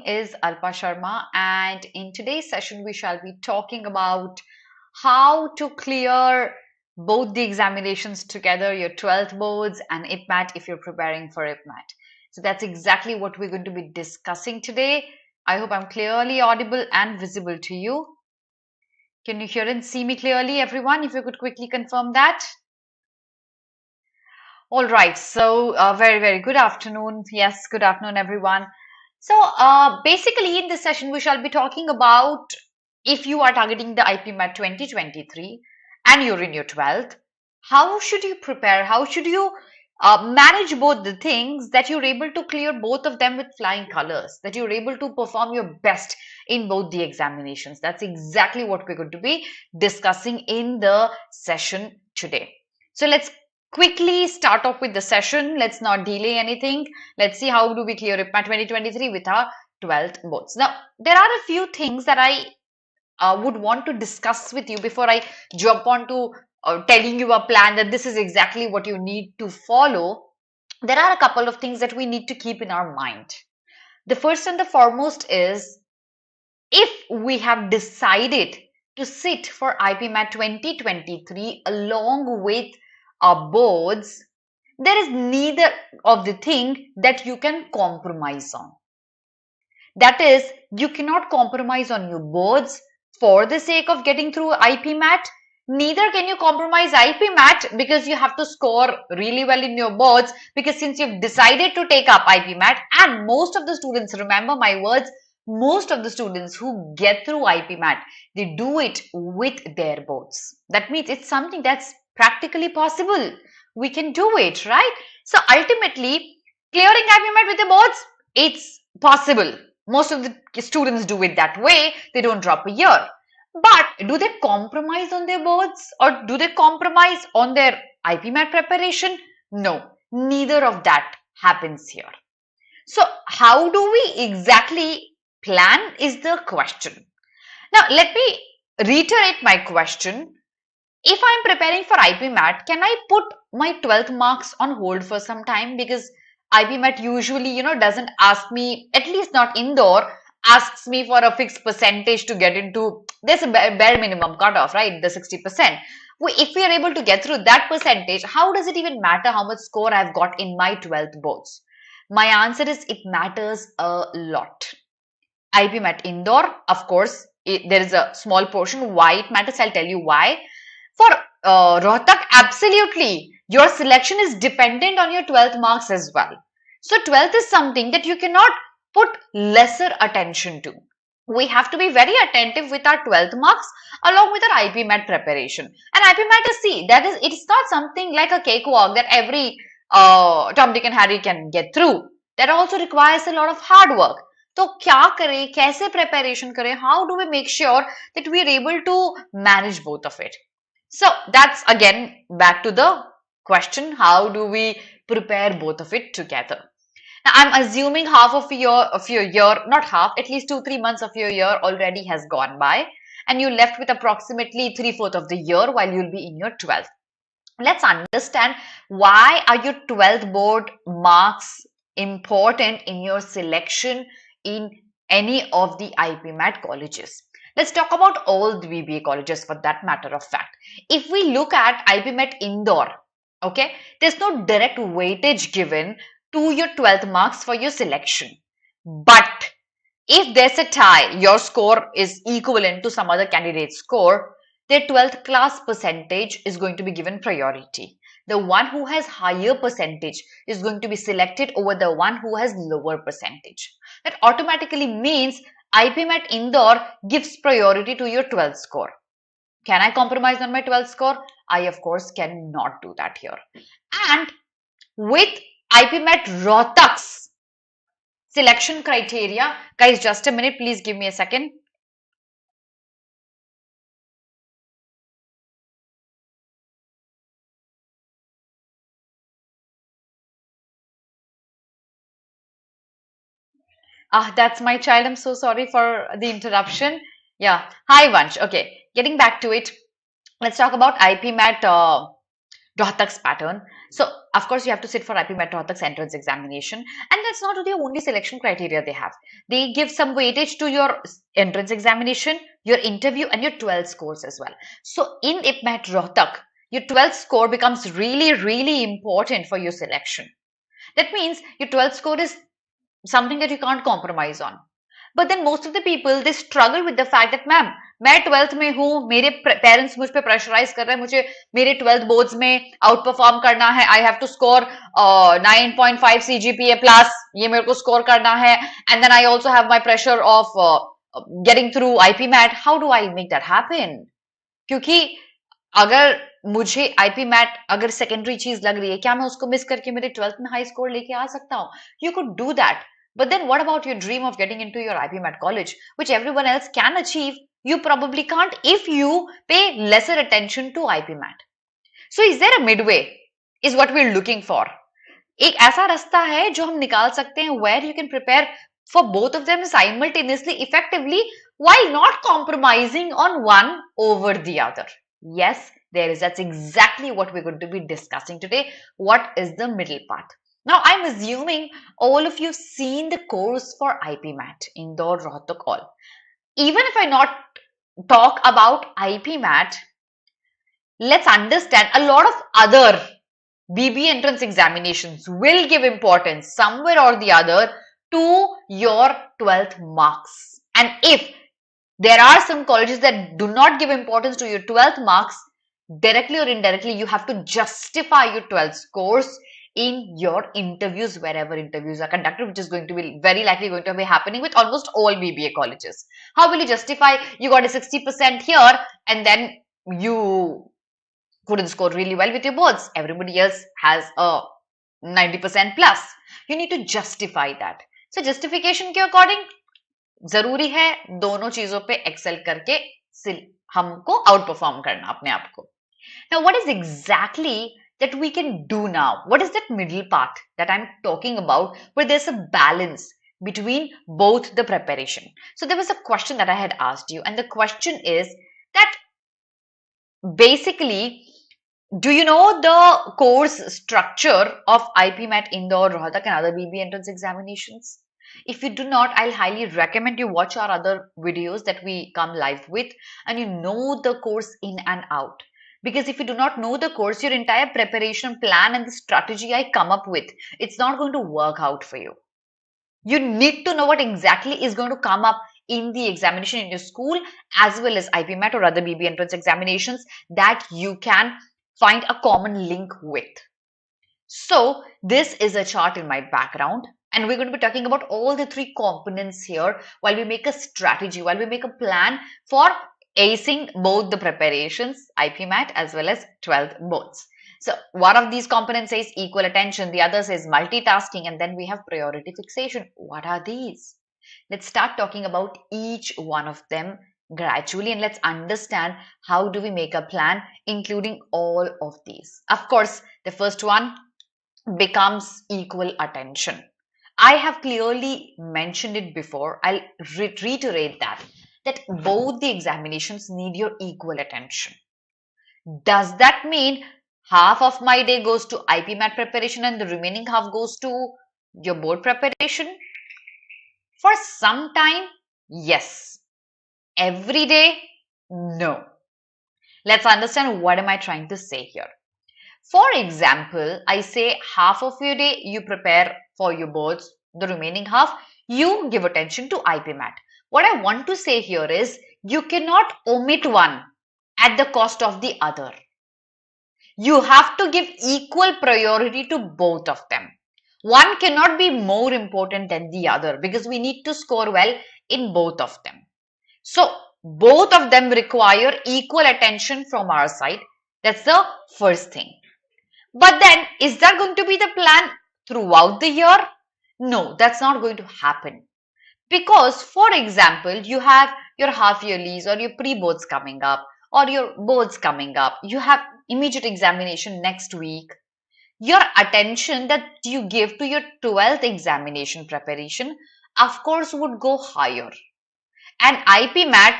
is Alpa Sharma, and in today's session we shall be talking about how to clear both the examinations together, your 12th boards and IPMAT if you're preparing for IPMAT. So that's exactly what we're going to be discussing today. I hope I'm clearly audible and visible to you. Can you hear and see me clearly, everyone? If you could quickly confirm that. All right, so very good afternoon. Yes, good afternoon, everyone. So basically in this session, we shall be talking about if you are targeting the IPMAT 2023 and you're in your 12th, how should you prepare? How should you manage both the things that you're able to clear both of them with flying colors, that you're able to perform your best in both the examinations? That's exactly what we're going to be discussing in the session today. So let's quickly start off with the session. Let's not delay anything. Let's see how do we clear IPMAT 2023 with our 12th boards. Now, there are a few things that I would want to discuss with you before I jump on to telling you a plan that this is exactly what you need to follow. There are a couple of things that we need to keep in our mind. The first and the foremost is if we have decided to sit for IPMAT 2023 along with our boards, there is neither of the thing that you can compromise on. That is, you cannot compromise on your boards for the sake of getting through IPMAT. Neither can you compromise IPMAT because you have to score really well in your boards, because since you've decided to take up IPMAT, and most of the students, remember my words, most of the students who get through IPMAT, they do it with their boards. That means it's something that's practically possible. We can do it, right? So ultimately, clearing IPMAT with the boards, it's possible. Most of the students do it that way. They don't drop a year. But do they compromise on their boards, or do they compromise on their IPMAT preparation? No, neither of that happens here. So how do we exactly plan is the question. Now, let me reiterate my question. If I'm preparing for IPMAT, can I put my 12th marks on hold for some time? Because IPMAT usually, doesn't ask me, at least not indoor, asks me for a fixed percentage to get into, there's a bare minimum cutoff, right? The 60%. If we are able to get through that percentage, how does it even matter how much score I've got in my 12th boards? My answer is it matters a lot. IPMAT indoor, of course, there is a small portion. Why it matters, I'll tell you why. For Rohtak, absolutely. Your selection is dependent on your 12th marks as well. So 12th is something that you cannot put lesser attention to. We have to be very attentive with our 12th marks along with our IPMAT preparation. And IPMAT is, see, that is, it's not something like a cakewalk that every Tom, Dick and Harry can get through. That also requires a lot of hard work. So, क्या करें, कैसे preparation करें? How do we make sure that we are able to manage both of it? So that's again back to the question, how do we prepare both of it together? Now I'm assuming half of your year, not half, at least 2-3 months of your year already has gone by, and you're left with approximately 3/4 of the year while you'll be in your 12th. Let's understand why are your 12th board marks important in your selection in any of the IPMAT colleges. Let's talk about all the BBA colleges for that matter of fact. If we look at IPMAT indoor, okay, there's no direct weightage given to your 12th marks for your selection. But if there's a tie, your score is equivalent to some other candidate's score, their 12th class percentage is going to be given priority. The one who has higher percentage is going to be selected over the one who has lower percentage. That automatically means IPMAT indoor gives priority to your 12th score. Can I compromise on my 12th score? I, of course, cannot do that here. And with IPMAT Rohtak's selection criteria, guys, just a minute, please give me a second. That's my child. I'm so sorry for the interruption. Yeah. Hi, Vansh. Okay. Getting back to it. Let's talk about IPMAT Rohtak's pattern. So, of course, you have to sit for IPMAT Rohtak's entrance examination, and that's not the only selection criteria they have. They give some weightage to your entrance examination, your interview, and your 12th scores as well. So, in IPMAT Rohtak, your 12th score becomes really, really important for your selection. That means your 12th score is something that you can't compromise on. But then most of the people, they struggle with the fact that ma'am मैं 12th में हूँ, मेरे parents मुझ पे pressurise कर रहे हैं, मुझे मेरे 12th बोर्ड्स में आउट परफॉर्म करना है, I have to score 9.5 CGPA plus, ये मेरे को स्कोर करना है, and then I also have my pressure of getting through IPMAT. How do I make that happen? क्योंकि अगर मुझे IPMAT अगर सेकेंडरी चीज लग रही है, क्या मैं उसको मिस करके मेरे 12th में हाई स्कोर लेके आ सकता हूँ? You could do that. But then what about your dream of getting into your IPMAT college, which everyone else can achieve? You probably can't if you pay lesser attention to IPMAT. So is there a midway? Is what we're looking for. एक ऐसा रास्ता है जो हम निकाल सकते हैं where you can prepare for both of them simultaneously, effectively, while not compromising on one over the other. Yes, there is. That's exactly what we're going to be discussing today. What is the middle path? Now, I'm assuming all of you seen the course for IPMAT, Indore Rohtak all. Even if I not talk about IPMAT, let's understand a lot of other BBA entrance examinations will give importance somewhere or the other to your 12th marks. And if there are some colleges that do not give importance to your 12th marks, directly or indirectly, you have to justify your 12th scores in your interviews, wherever interviews are conducted, which is going to be very likely going to be happening with almost all BBA colleges. How will you justify you got a 60% here and then you couldn't score really well with your boards? Everybody else has a 90% plus. You need to justify that. So justification के according जरूरी है दोनों चीजों पे Excel करके हमको out perform करना अपने आप को. Now, what is exactly that we can do now? What is that middle path that I'm talking about where there's a balance between both the preparation? So there was a question that I had asked you, and the question is that basically, do you know the course structure of IPMAT Indore, Rohtak and other BBA entrance examinations? If you do not, I'll highly recommend you watch our other videos that we come live with and you know the course in and out. Because if you do not know the course, your entire preparation plan and the strategy I come up with, it's not going to work out for you. You need to know what exactly is going to come up in the examination in your school as well as IPMAT or other BBA entrance examinations that you can find a common link with. So this is a chart in my background. And we're going to be talking about all the three components here while we make a strategy, while we make a plan for acing both the preparations, IPMAT as well as 12th boards. So one of these components says equal attention, the other says multitasking, and then we have priority fixation. What are these? Let's start talking about each one of them gradually and let's understand how do we make a plan including all of these. Of course, the first one becomes equal attention. I have clearly mentioned it before. I'll reiterate that both the examinations need your equal attention. Does that mean half of my day goes to IPMAT preparation and the remaining half goes to your board preparation? For some time, yes. Every day, no. Let's understand what am I trying to say here. For example, I say half of your day you prepare for your boards, the remaining half you give attention to IPMAT. What I want to say here is you cannot omit one at the cost of the other. You have to give equal priority to both of them. One cannot be more important than the other because we need to score well in both of them. So both of them require equal attention from our side. That's the first thing. But then, is that going to be the plan throughout the year? No, that's not going to happen. Because, for example, you have your half yearlies or your pre-boards coming up or your boards coming up. You have immediate examination next week. Your attention that you give to your 12th examination preparation, of course, would go higher. And IPMAT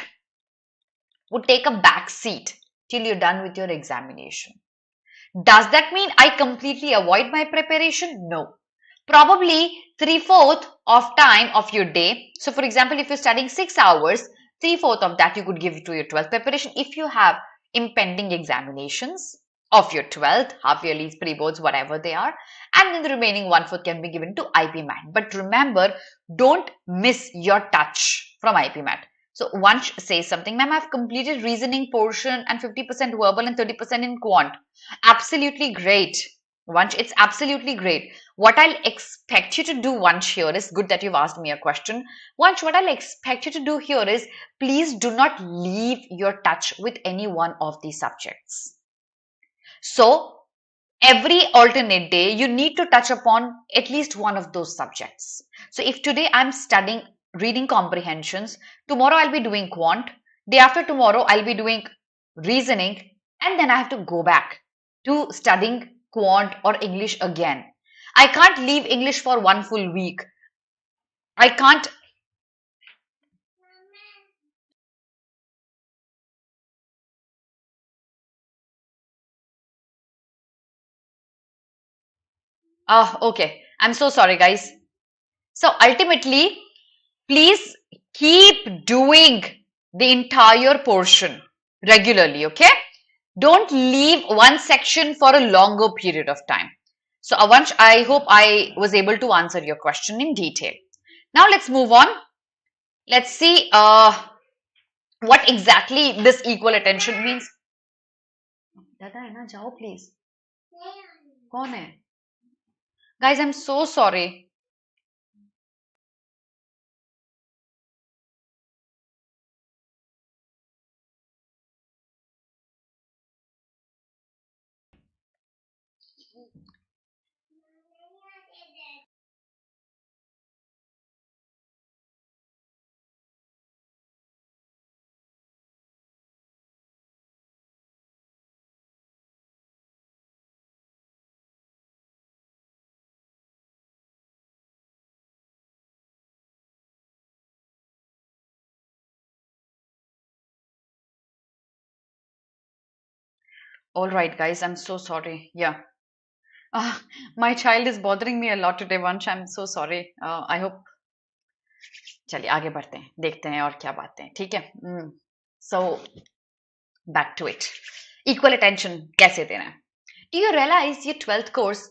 would take a back seat till you're done with your examination. Does that mean I completely avoid my preparation? No. Probably 3/4 of time of your day. So for example, if you're studying 6 hours, 3/4 of that you could give to your 12th preparation if you have impending examinations of your 12th, half yearlies, pre-boards, whatever they are. And then the remaining 1/4 can be given to IPMAT. But remember, don't miss your touch from IPMAT. So Vansh says something, ma'am, I've completed reasoning portion and 50% verbal and 30% in quant. Absolutely great. Vansh, it's absolutely great. What I'll expect you to do, Vansh, here is good that you've asked me a question. Vansh, what I'll expect you to do here is please do not leave your touch with any one of these subjects. So every alternate day, you need to touch upon at least one of those subjects. So if today I'm studying reading comprehensions, tomorrow I'll be doing quant, day after tomorrow I'll be doing reasoning, and then I have to go back to studying quant or English again. I can't leave English for one full week. I can't. Okay. I'm so sorry, guys. So ultimately, please keep doing the entire portion regularly, okay? Don't leave one section for a longer period of time. So Avansh, I hope I was able to answer your question in detail. Now let's move on. Let's see what exactly this equal attention means. Dada hai na, jao please. Kaun hai? Guys, I'm so sorry. All right, guys, I'm so sorry. Yeah. Uh, my child is bothering me a lot today, Vansh. I'm so sorry. I hope. चलिए आगे बढ़ते हैं, देखते हैं और क्या बातें हैं, ठीक है? So back to it. Equal attention कैसे देना है? Do you realize your 12th course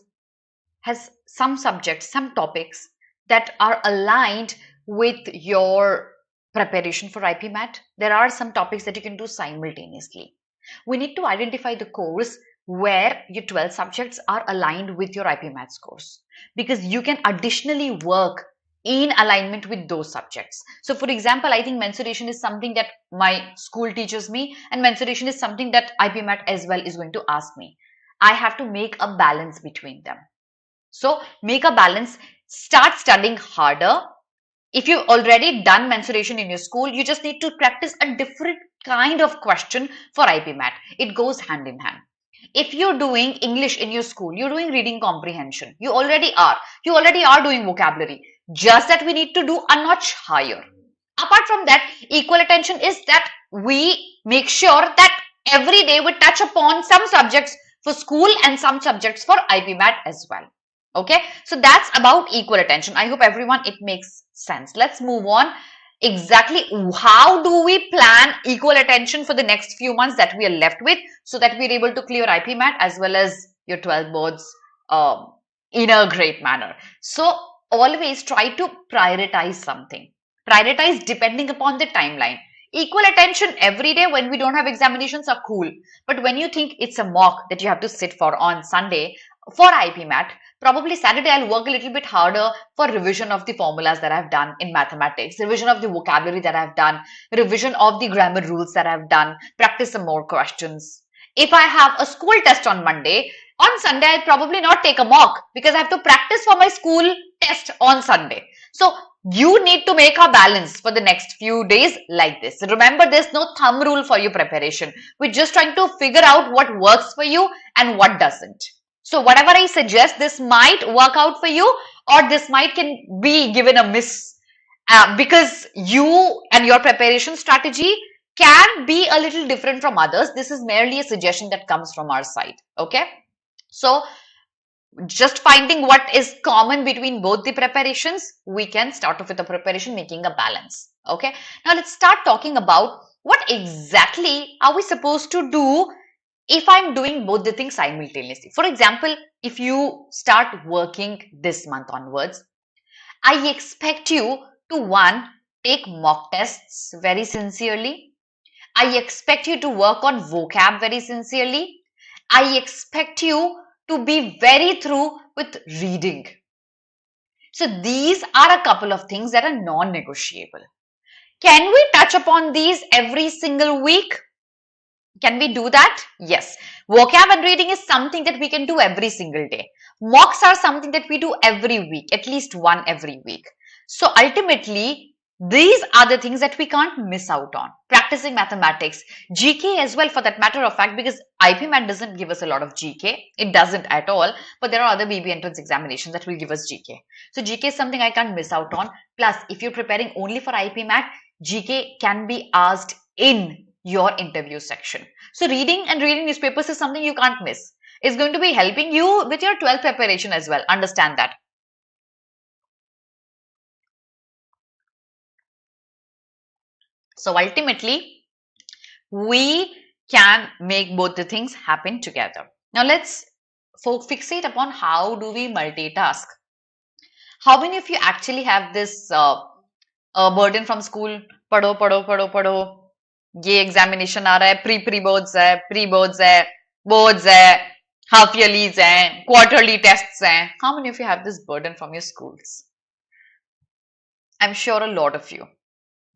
has some subjects, some topics that are aligned with your preparation for IPMAT? There are some topics that you can do simultaneously. We need to identify the course where your 12 subjects are aligned with your IPMAT scores, because you can additionally work in alignment with those subjects. So for example, I think mensuration is something that my school teaches me, and mensuration is something that IPMAT as well is going to ask me. I have to make a balance between them. So make a balance, start studying harder. If you've already done mensuration in your school, you just need to practice a different kind of question for IPMAT. It goes hand in hand. If you're doing English in your school, you're doing reading comprehension, you already are doing vocabulary, just that we need to do a notch higher. Apart from that, equal attention is that we make sure that every day we touch upon some subjects for school and some subjects for IPMAT as well. Okay, so that's about equal attention. I hope everyone it makes sense. Let's move on. Exactly how do we plan equal attention for the next few months that we are left with, so that we're able to clear IPMAT as well as your 12 boards in a great manner. So always try to prioritize something. Prioritize depending upon the timeline. Equal attention every day when we don't have examinations are cool. But when you think it's a mock that you have to sit for on Sunday for IPMAT, probably Saturday I'll work a little bit harder for revision of the formulas that I've done in mathematics, revision of the vocabulary that I've done, revision of the grammar rules that I've done, practice some more questions. If I have a school test on Monday, on Sunday I'll probably not take a mock because I have to practice for my school test on Sunday. So you need to make a balance for the next few days like this. Remember, there's no thumb rule for your preparation. We're just trying to figure out what works for you and what doesn't. So whatever I suggest, this might work out for you, or this might can be given a miss because you and your preparation strategy can be a little different from others. This is merely a suggestion that comes from our side. Okay. So just finding what is common between both the preparations, we can start off with the preparation, making a balance. Okay, now let's start talking about what exactly are we supposed to do if I'm doing both the things simultaneously. For example, if you start working this month onwards, I expect you to one, take mock tests very sincerely. I expect you to work on vocab very sincerely. I expect you to be very through with reading. So these are a couple of things that are non-negotiable. Can we touch upon these every single week? Can we do that? Yes. Vocab and reading is something that we can do every single day. Mocks are something that we do every week, at least one every week. So ultimately, these are the things that we can't miss out on. Practicing mathematics, GK as well for that matter of fact, because IPMAT doesn't give us a lot of GK. It doesn't at all. But there are other BBA entrance examinations that will give us GK. So GK is something I can't miss out on. Plus, if you're preparing only for IPMAT, GK can be asked in your interview section. So reading and reading newspapers is something you can't miss. It's going to be helping you with your 12th preparation as well. Understand that. So ultimately, we can make both the things happen together. Now let's fixate upon how do we multitask. How many of you actually have this burden from school? पढ़ो पढ़ो पढ़ो पढ़ो ये examination आ रहा है pre boards है boards है half yearlies हैं quarterly tests हैं. How many of you have this burden from your schools? I'm sure a lot of you.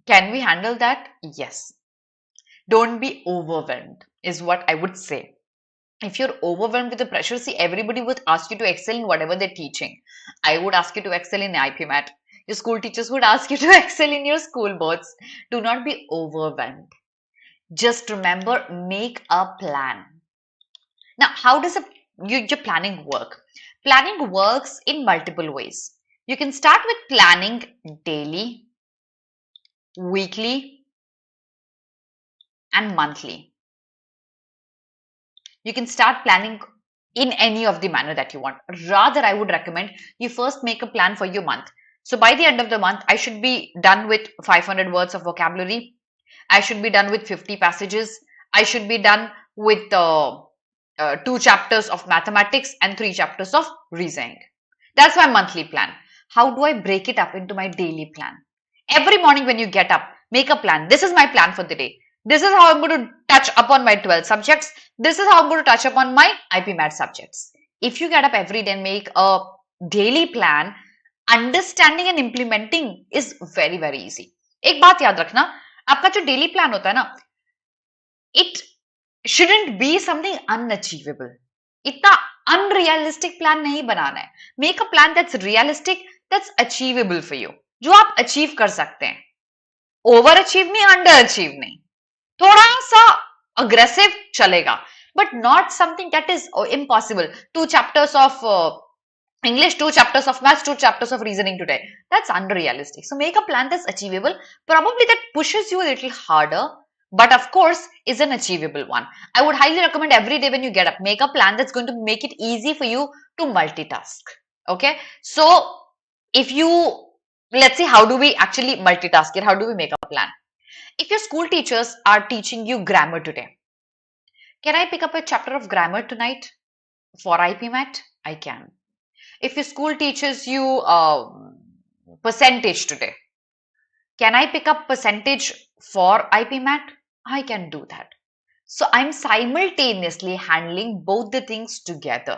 Can we handle that? Yes. Don't be overwhelmed is what I would say. If you're overwhelmed with the pressure, see, everybody would ask you to excel in whatever they're teaching. I would ask you to excel in IPMAT. Your school teachers would ask you to excel in your school boards. Do not be overwhelmed. Just remember, make a plan. Now, how does your planning work? Planning works in multiple ways. You can start with planning daily, weekly, and monthly. You can start planning in any of the manner that you want. Rather, I would recommend you first make a plan for your month. So by the end of the month, I should be done with 500 words of vocabulary. I should be done with 50 passages. I should be done with 2 chapters of mathematics and 3 chapters of reasoning. That's my monthly plan. How do I break it up into my daily plan? Every morning when you get up, make a plan. This is my plan for the day. This is how I'm going to touch upon my 12 subjects. This is how I'm going to touch upon my IPMAT subjects. If you get up every day and make a daily plan, understanding and implementing is very, very easy. एक बात याद रखना, आपका जो daily plan होता है ना, it shouldn't be something unachievable. इतना unrealistic plan नहीं बनाना है. Make a plan that's realistic, that's achievable for you. जो आप achieve कर सकते हैं. Overachieve नहीं, underachieve नहीं. थोड़ा सा aggressive चलेगा, but not something that is impossible. 2 chapters of English, 2 chapters of maths, 2 chapters of reasoning today. That's unrealistic. So make a plan that's achievable. Probably that pushes you a little harder, but of course is an achievable one. I would highly recommend every day when you get up, make a plan that's going to make it easy for you to multitask. Okay. So if you, let's see, how do we actually multitask it? How do we make a plan? If your school teachers are teaching you grammar today, can I pick up a chapter of grammar tonight for IPMAT? I can. If your school teaches you percentage today, can I pick up percentage for IPMAT? I can do that. So I'm simultaneously handling both the things together.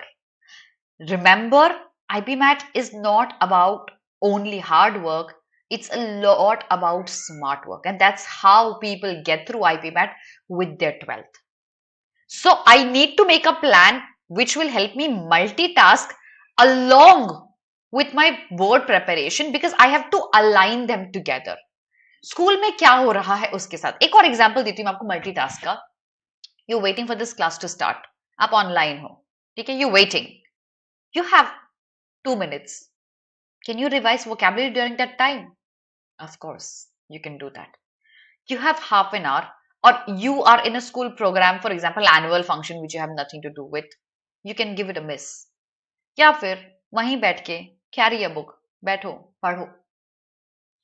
Remember, IPMAT is not about only hard work. It's a lot about smart work. And that's how people get through IPMAT with their 12th. So I need to make a plan which will help me multitask along with my board preparation because I have to align them together. School में क्या हो रहा है उसके साथ. एक और example देती हूँ मैं आपको मल्टीटास्क का. You waiting for this class to start. आप ऑनलाइन हो, ठीक है, you waiting. You have 2 minutes. Can you revise vocabulary during that time? Of course, you can do that. You have half an hour, or you are in a school program, for example, annual function, which you have nothing to do with. you can give it a miss. या फिर वहीं बैठ के carry a book, बैठो, पढ़ो.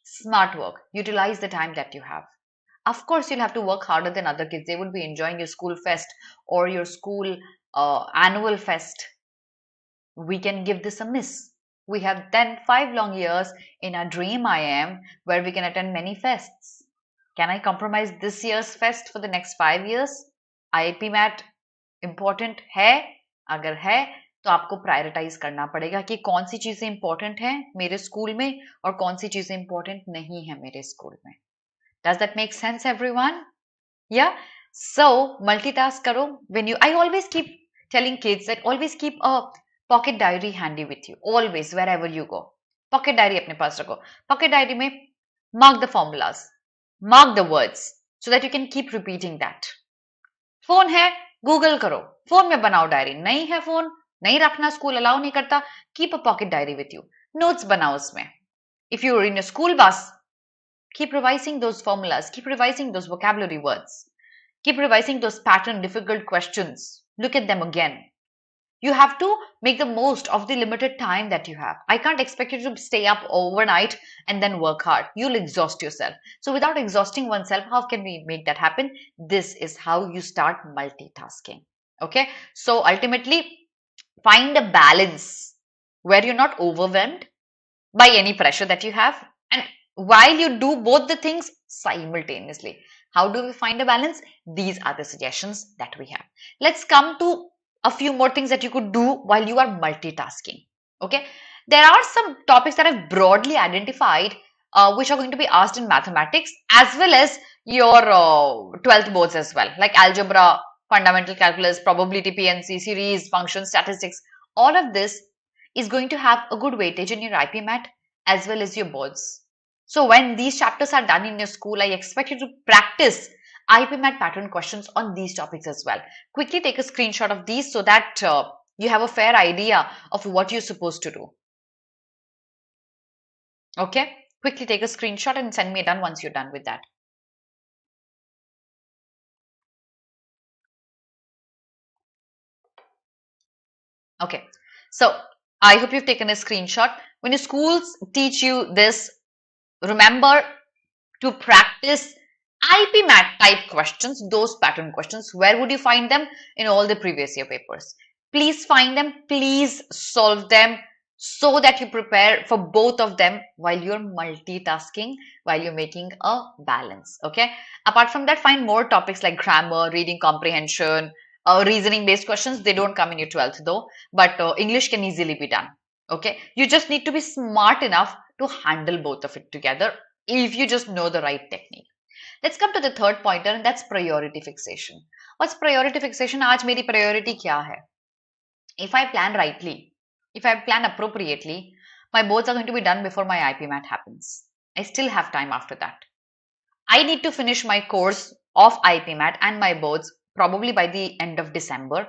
Smart work. Utilize the time that you have. Of course, you'll have to work harder than other kids. They would be enjoying your school fest or your school annual fest. We can give this a miss. We have then 5 long years in our dream IIM where we can attend many fests. Can I compromise this year's fest for the next 5 years? IPMAT important है? अगर है तो आपको prioritise करना पड़ेगा कि कौन सी चीजें इंपॉर्टेंट हैं मेरे स्कूल में और कौन सी चीजें इंपॉर्टेंट नहीं है मेरे स्कूल में. Does that make sense, everyone? Yeah. So multitask karo. When you, I always keep telling kids that always keep a pocket diary handy with you. Always, wherever you go. Pocket diary apne paas rakho. Pocket diary mein mark the formulas, mark the words, so that you can keep repeating that. Phone hai, Google karo. Phone mein banao diary. Nahi hai phone, nahi rakhna, school allow nahi karta. Keep a pocket diary with you. Notes banao usme. If you are in a school bus, keep revising those formulas, keep revising those vocabulary words, keep revising those pattern difficult questions. Look at them again. You have to make the most of the limited time that you have. I can't expect you to stay up overnight and then work hard. You'll exhaust yourself. So without exhausting oneself, how can we make that happen? This is how you start multitasking. Okay. So ultimately, find a balance where you're not overwhelmed by any pressure that you have, and while you do both the things simultaneously. How do we find a balance? These are the suggestions that we have. Let's come to a few more things that you could do while you are multitasking. Okay, there are some topics that I've broadly identified which are going to be asked in mathematics as well as your 12th boards as well, like algebra, fundamental calculus, probability, PNC, series, functions, statistics. All of this is going to have a good weightage in your IPMAT as well as your boards. So when these chapters are done in your school, I expect you to practice IPMAT pattern questions on these topics as well. Quickly take a screenshot of these so that you have a fair idea of what you're supposed to do. Okay, quickly take a screenshot and send me a done once you're done with that. Okay, so I hope you've taken a screenshot. When your schools teach you this, remember to practice IPMAT type questions, those pattern questions. Where would you find them? In all the previous year papers. Please find them, please solve them so that you prepare for both of them while you're multitasking, while you're making a balance. Okay. Apart from that, find more topics like grammar, reading comprehension, reasoning based questions. They don't come in your 12th though, but English can easily be done. Okay. You just need to be smart enough to handle both of it together if you just know the right technique. Let's come to the third pointer, and that's priority fixation. What's priority fixation? Aaj meri priority kya hai? If I plan rightly, if I plan appropriately, my boards are going to be done before my IPMAT happens. I still have time after that. I need to finish my course of IPMAT and my boards probably by the end of December.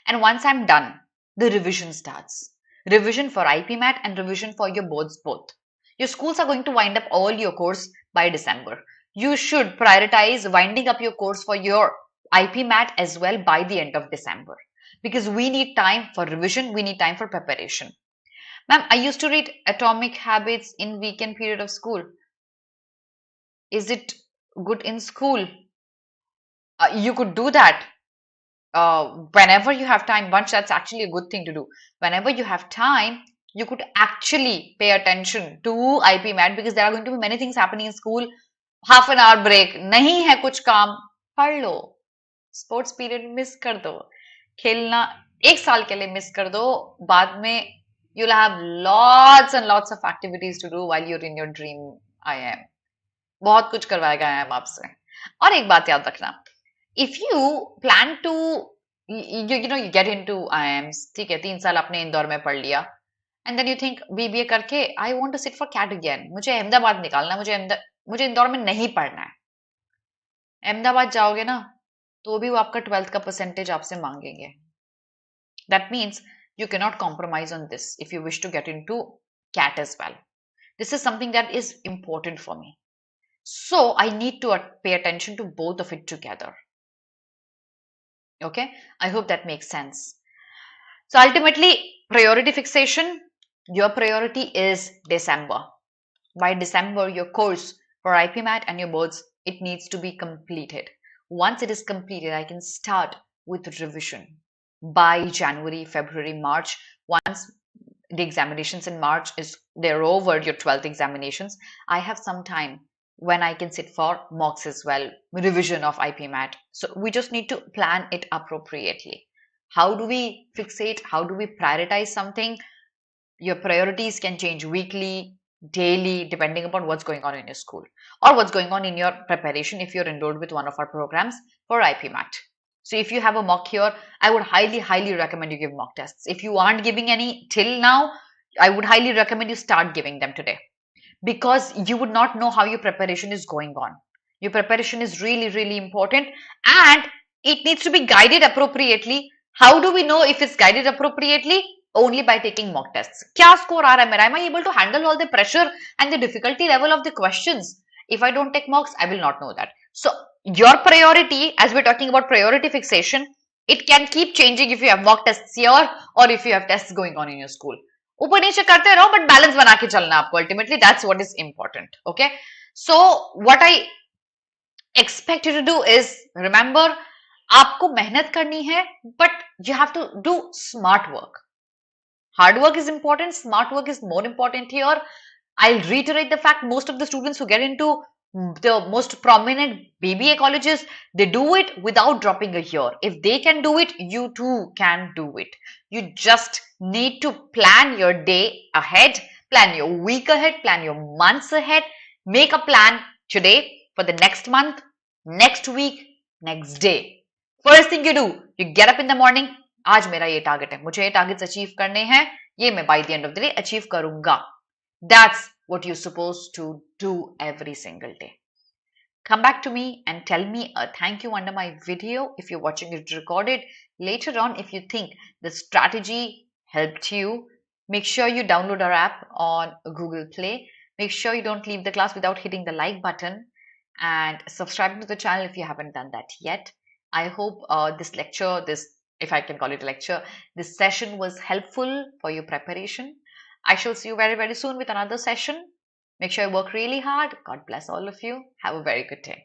And once I'm done, the revision starts. Revision for IPMAT and revision for your boards both. Your schools are going to wind up all your course by December. You should prioritize winding up your course for your IPMAT as well by the end of December, because we need time for revision, we need time for preparation. Ma'am, I used to read Atomic Habits in weekend period of school. Is it good in school? You could do that whenever you have time. Bunch, that's actually a good thing to do. Whenever you have time, you could actually pay attention to IPMAT, because there are going to be many things happening in school. Half an hour break, नहीं है कुछ काम, पढ़ लो. Sports period miss कर दो, खेलना 1 साल के लिए मिस कर दो, बाद में you'll have lots and lots of activities to do while you're in your dream IIM. बहुत कुछ करवाएगा IIM आपसे. और एक बात याद रखना, if you plan to you get into IIMs, ठीक है, 3 साल आपने इंदौर में पढ़ लिया, and then you think BBA करके I want to sit for CAT again, मुझे अहमदाबाद निकालना, मुझे इंदौर में नहीं पढ़ना है. अहमदाबाद जाओगे ना तो भी वो आपका 12th का परसेंटेज आपसे मांगेंगे. That means you cannot compromise on this if you wish to get into CAT as well. This is something that is important for me. So I need to pay attention to both of it together. Okay, I hope that makes sense. So ultimately, priority fixation, your priority is December. By December, your course for IPMAT and your boards, it needs to be completed. Once it is completed, I can start with revision. By January, February, March, once the examinations in March they're over, your 12th examinations, I have some time when I can sit for mocks as well, revision of IPMAT. So we just need to plan it appropriately. How do we fixate? How do we prioritize something? Your priorities can change weekly, daily, depending upon what's going on in your school or what's going on in your preparation if you're enrolled with one of our programs for IPMAT. So if you have a mock here, I would highly recommend you give mock tests. If you aren't giving any till now, I would highly recommend you start giving them today, because you would not know how your preparation is going on. Your preparation is really important, and it needs to be guided appropriately. How do we know if it's guided appropriately? Only by taking mock tests. क्या score आ रहा है मेरा? Am I able to handle all the pressure and the difficulty level of the questions? If I don't take mocks, I will not know that. So your priority, as we're talking about priority fixation, it can keep changing if you have mock tests here or if you have tests going on in your school. ऊपर नीचे करते रहो, but balance बना के चलना आपको. Ultimately that's what is important. Okay, so what I expect you to do is, remember, आपको मेहनत करनी है, but you have to do smart work. Hard work is important, smart work is more important here. I'll reiterate the fact, most of the students who get into the most prominent BBA colleges, they do it without dropping a year. If they can do it, you too can do it. You just need to plan your day ahead, plan your week ahead, plan your months ahead. Make a plan today for the next month, next week, next day. First thing you do, you get up in the morning. आज मेरा ये target है, मुझे ये targets achieve करने हैं, ये मैं by the end of the day achieve करूंगा. That's what you're supposed to do every single day. Come back to me and tell me a thank you under my video if you're watching it recorded. Later on, if you think the strategy helped you, make sure you download our app on Google Play. Make sure you don't leave the class without hitting the like button, and subscribe to the channel if you haven't done that yet. I hope this lecture, if I can call it a lecture, this session was helpful for your preparation. I shall see you very soon with another session. Make sure you work really hard. God bless all of you. Have a very good day.